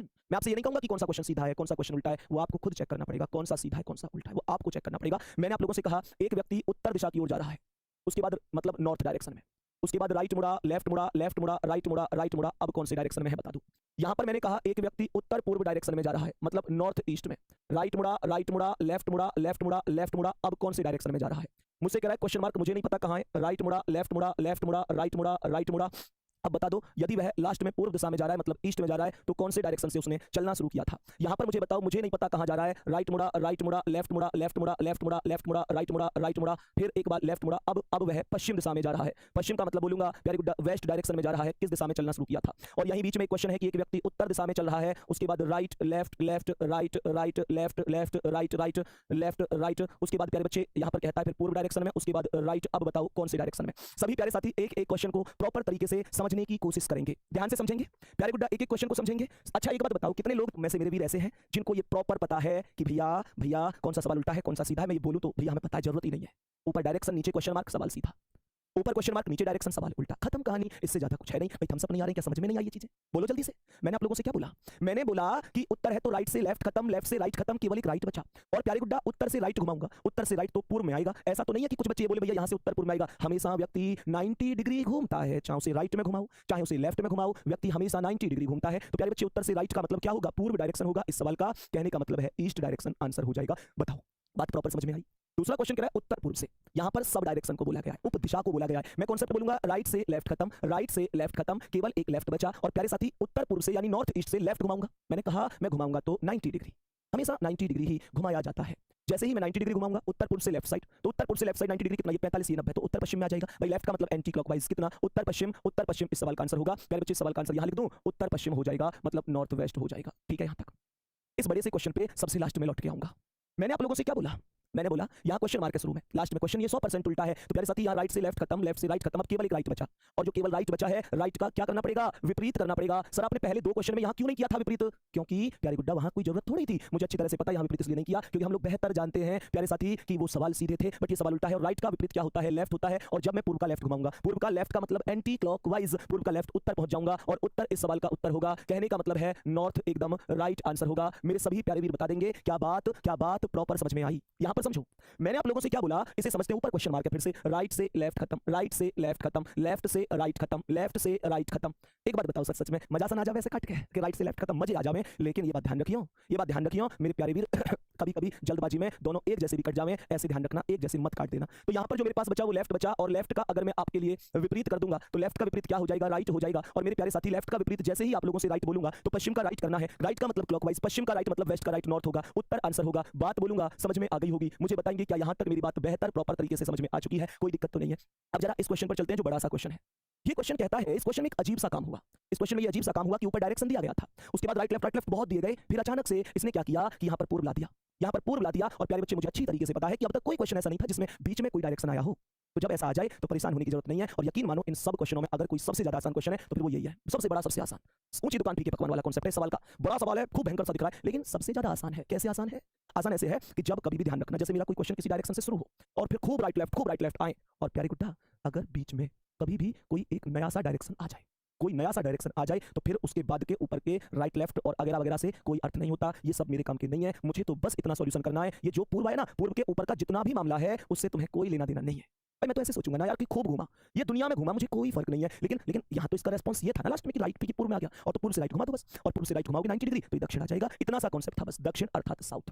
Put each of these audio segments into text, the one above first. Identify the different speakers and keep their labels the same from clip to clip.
Speaker 1: मैं आपसे ये नहीं कहूंगा कि कौन सा क्वेश्चन सीधा है कौन सा क्वेश्चन उल्टा है, वो आपको खुद चेक करना पड़ेगा। कौन सा सीधा है कौन सा उल्टा है वो आपको चेक करना पड़ेगा। मैंने आप लोगों से कहा एक व्यक्ति उत्तर दिशा की ओर जा रहा है, उसके बाद मतलब नॉर्थ डायरेक्शन में, उसके बाद राइट मुड़ा, लेफ्ट मुड़ा, लेफ्ट मुड़ा, राइट मुड़ा, राइट मुड़ा। अब कौन से डायरेक्शन में है बता दूं। यहां पर मैंने कहा एक व्यक्ति उत्तर पूर्व डायरेक्शन में जा रहा है, मतलब नॉर्थ ईस्ट में। राइट मुड़ा, राइट मुड़ा, लेफ्ट मुड़ा, लेफ्ट मुड़ा, लेफ्ट मुड़ा। अब कौन से डायरेक्शन में जा रहा है मुझसे कह रहा है क्वेश्चन मार्क, मुझे नहीं पता कहां है। राइट मुड़ा, लेफ्ट मुड़ा, लेफ्ट मुड़ा, राइट मुड़ा, राइट मुड़ा। अब बता दो यदि वह लास्ट में पूर्व दिशा में जा रहा है मतलब ईस्ट में जा रहा है तो कौन से डायरेक्शन से उसने चलना शुरू किया था। यहां पर मुझे बताओ, मुझे नहीं पता कहां जा रहा है। राइट मुड़ा, राइट मुड़ा, लेफ्ट मुड़ा, लेफ्ट मुड़ा, लेफ्ट मुड़ा, लेफ्ट मुड़ा, राइट मुड़ा, राइट मुड़ा, फिर एक बार लेफ्ट मुड़ा। अब वह पश्चिम दिशा में जा रहा है। पश्चिम का मतलब बोलूंगा वेरी गुड, वेस्ट डायरेक्शन में जा रहा है। किस दिशा में चलना शुरू किया था। और यहीं बीच में एक क्वेश्चन है कि एक व्यक्ति उत्तर दिशा में चल रहा है, उसके बाद right left, left right, right left, left right, right left right. उसके बाद प्यारे बच्चे यहां पर कहता है फिर पूर्व डायरेक्शन में, उसके बाद राइट। अब बताओ कौन से डायरेक्शन में। सभी प्यारे साथी एक एक क्वेश्चन को प्रॉपर तरीके से समझने की कोशिश करेंगे, ध्यान से समझेंगे प्यारे गुड्डा, एक एक क्वेश्चन को समझेंगे। अच्छा एक बात बताओ, कितने लोग में से मेरे वीर ऐसे हैं जिनको ये प्रॉपर पता है कि भैया भैया कौन सा सवाल उल्टा है कौन सा सीधा है। मैं ये बोलूं तो भैया हमें पता है, जरूरत ही नहीं है। ऊपर डायरेक्शन, नीचे क्वेश्चन मार्क, सवाल सीधा। ऊपर क्वेश्चन मार्क, नीचे डायरेक्शन, सवाल उल्टा, खत्म कहानी। इससे ज्यादा कुछ है नहीं भाई। थम्स अप नहीं आ रही क्या, समझ में नहीं आई ये चीजें? बोलो जल्दी से। मैंने आप लोगों से क्या बोला? मैंने बोला कि उत्तर है तो राइट से लेफ्ट खत्म, लेफ्ट से राइट खत्म, केवल एक राइट बचा। और प्यारे गुड्डा उत्तर से राइट घुमाऊंगा, उत्तर से राइट तो पूर्व में आएगा। ऐसा तो नहीं है कि कुछ बच्चे बोले भैया यहां से उत्तर पूर्व में आएगा। हमेशा व्यक्ति 90 डिग्री घूमता है, चाहे उसे राइट में घुमाओ चाहे उसे लेफ्ट में घुमाओ, व्यक्ति हमेशा 90 डिग्री घूमता है। तो प्यारे बच्चे उत्तर से राइट का मतलब क्या होगा? पूर्व डायरेक्शन होगा। इस सवाल का कहने का मतलब है ईस्ट डायरेक्शन आंसर हो जाएगा। बताओ बात प्रॉपर समझ में आई? दूसरा क्वेश्चन कह रहा है उत्तर पूर्व से, यहां पर सब डायरेक्शन को बोला गया है, उप दिशा को बोला गया है। मैं कॉन्सेप्ट बोलूंगा राइट से लेफ्ट खत्म, राइट से लेफ्ट खत्म, केवल एक लेफ्ट बचा। और प्यारे साथी उत्तर पूर्व से यानी नॉर्थ ईस्ट से लेफ्ट घुमाऊंगा। मैंने कहा मैं घुमाऊंगा तो 90 डिग्री, हमेशा 90 डिग्री ही घुमाया जाता है। जैसे ही मैं 90 डिग्री घुमाऊंगा उत्तर पूर्व से लेफ्ट साइड, तो उत्तर पूर्व से लेफ्ट साइड 90 डिग्री कितना, ये 45 ये 90, तो उत्तर पश्चिम में आ जाएगा भाई। लेफ्ट का मतलब एंटी क्लॉकवाइज कितना, उत्तर पश्चिम, उत्तर पश्चिम। इस सवाल का आंसर होगा प्यारे बच्चे, इस सवाल का आंसर यहां लिख दूं, उत्तर पश्चिम हो जाएगा, मतलब नॉर्थ वेस्ट हो जाएगा। ठीक है यहां तक। इस बड़े से क्वेश्चन पे सबसे लास्ट में लौट के आऊंगा। मैंने आप लोगों से क्या बोला? मैंने बोला यहां क्वेश्चन मार्क है शुरू में, लास्ट में क्वेश्चन ये 100% उल्टा है। तो प्यारे साथी यहां राइट से लेफ्ट खत्म, लेफ्ट से राइट खत्म, अब केवल एक राइट बचा। और जो केवल राइट बचा है, राइट का क्या करना पड़ेगा? विपरीत करना पड़ेगा। सर आपने पहले दो क्वेश्चन में यहां क्यों नहीं किया था विपरीत? क्योंकि प्यारे गुड्डा वहां कोई जरूरत थोड़ी थी। मुझे अच्छी तरह से पता है यहां विपरीत इसलिए नहीं किया क्योंकि हम लोग बेहतर जानते हैं प्यारे साथी कि वो सवाल सीधे थे, बट ये सवाल उल्टा है। और राइट का विपरीत क्या होता है? लेफ्ट होता है। और जब मैं पूर्व का लेफ्ट घुमाऊंगा, पूर्व का लेफ्ट का मतलब एंटी क्लॉकवाइज, पूर्व का लेफ्ट उत्तर पहुंच जाऊंगा और उत्तर इस सवाल का उत्तर होगा। कहने का मतलब है नॉर्थ एकदम राइट आंसर होगा। मेरे सभी प्यारे वीर बता देंगे क्या बात प्रॉपर समझ में आई? यहां पर समझो मैंने आप लोगों से क्या बोला, इसे समझते हैं। ऊपर क्वेश्चन मार्क है फिर से, राइट से लेफ्ट खत्म, राइट से लेफ्ट खत्म, लेफ्ट से राइट खत्म, लेफ्ट से राइट खत्म। एक बात बताओ, सच सच में मजा सा ना जावे ऐसे काट के कि राइट से लेफ्ट खत्म, मजे आ जावे। लेकिन ये बात ध्यान रखियो, ये बात ध्यान रखियो मेरे प्यारे वीर कभी कभी जल्दबाजी में दोनों एक जैसे भी कट जावे, ऐसे ध्यान रखना, एक जैसे मत काट देना। तो यहां पर जो मेरे पास बचा वो लेफ्ट बचा, और लेफ्ट का अगर मैं आपके लिए विपरीत कर दूंगा तो लेफ्ट का विपरीत क्या हो जाएगा? राइट हो जाएगा। और मेरे प्यारे साथी लेफ्ट का विपरीत जैसे ही आप लोगों से राइट बोलूंगा तो पश्चिम का राइट करना है। राइट का मतलब क्लॉकवाइज, पश्चिम का राइट मतलब वेस्ट का राइट, नॉर्थ होगा। उत्तर आंसर होगा। बात बोलूंगा समझ में आ गई होगी। मुझे बताएंगे क्या यहां तक मेरी बात बेहतर प्रॉपर तरीके से समझ में आ चुकी है? कोई दिक्कत तो नहीं है। अब जरा इस क्वेश्चन पर चलते हैं जो बड़ा सा क्वेश्चन है। ये क्वेश्चन कहता है, इस क्वेश्चन में एक अजीब सा काम हुआ। इस क्वेश्चन में ये अजीब सा काम हुआ कि ऊपर डायरेक्शन दिया गया था, उसके बाद राइट लेफ्ट बहुत दिए गए, फिर अचानक से इसने क्या किया कि यहां पर पूर्व ला दिया, यहां पर पूर्व ला दिया। और प्यारे बच्चे मुझे अच्छी तरीके से पता है कि अब तक कोई क्वेश्चन ऐसा नहीं था जिसमें बीच में कोई डायरेक्शन आया हो। तो जब ऐसा आ जाए तो परेशान होने की जरूरत नहीं है। और यकीन मानो इन सब क्वेश्चनों में अगर कोई सबसे ज्यादा आसान क्वेश्चन है तो फिर वो यही है, सबसे बड़ा सबसे आसान। ऊंची दुकान फीके पकवान वाला कॉन्सेप्ट है सवाल का। बड़ा सवाल है, खूब भयंकर सा दिख रहा है, लेकिन सबसे ज्यादा आसान है। कैसे आसान है? आसान ऐसे है कि जब कभी भी ध्यान रखना, जैसे मेरा कोई क्वेश्चन किसी डायरेक्शन से शुरू हो और फिर खूब राइट लेफ्ट आए, और प्यारे गुड्डा अगर बीच में कभी भी कोई एक नया सा डायरेक्शन आ जाए, कोई नया सा डायरेक्शन आ जाए तो फिर उसके बाद के ऊपर के राइट लेफ्ट और वगैरह वगैरह से कोई अर्थ नहीं होता। ये सब मेरे काम के नहीं है। मुझे तो बस इतना सॉल्यूशन करना है। ये जो पूर्व है ना, पूर्व के ऊपर का जितना भी मामला है उससे तुम्हें कोई लेना देना नहीं है। मैं तो ऐसे सोचूंगा ना यार कि खूब घूमा, ये दुनिया में घूमा, मुझे कोई फर्क नहीं है। लेकिन यहाँ तो इसका रेस्पॉन्स ये था ना लास्ट में कि राइट पूर्व में आ गया, और तो पूर्व से राइट घुमा दो बस, और पूर्व से राइट घुमाओगे 90 डिग्री तो ये दक्षिण आ जाएगा। इतना सा कॉन्सेप्ट था बस, दक्षिण अर्थात साउथ।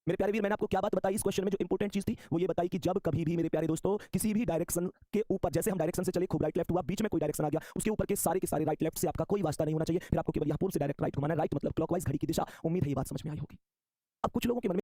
Speaker 1: मेरे प्यारे वीर मैंने आपको क्या बात बताई इस क्वेश्चन में? जो इंपॉर्टेंट चीज थी वो ये बताई कि जब कभी भी मेरे प्यारे दोस्तों किसी भी डायरेक्शन के ऊपर, जैसे हम डायरेक्शन से चले, खूब राइट लेफ्ट हुआ, बीच में कोई डायरेक्शन आ गया, उसके ऊपर के सारे राइट लेफ्ट से आपका कोई वास्ता नहीं होना चाहिए। फिर आपको केवल यहाँ पूर्व से डायरेक्ट राइट घुमाना है, राइट मतलब क्लॉकवाइज घड़ी की दिशा। उम्मीद है ये बात समझ में आई होगी। अब कुछ लोगों के मन में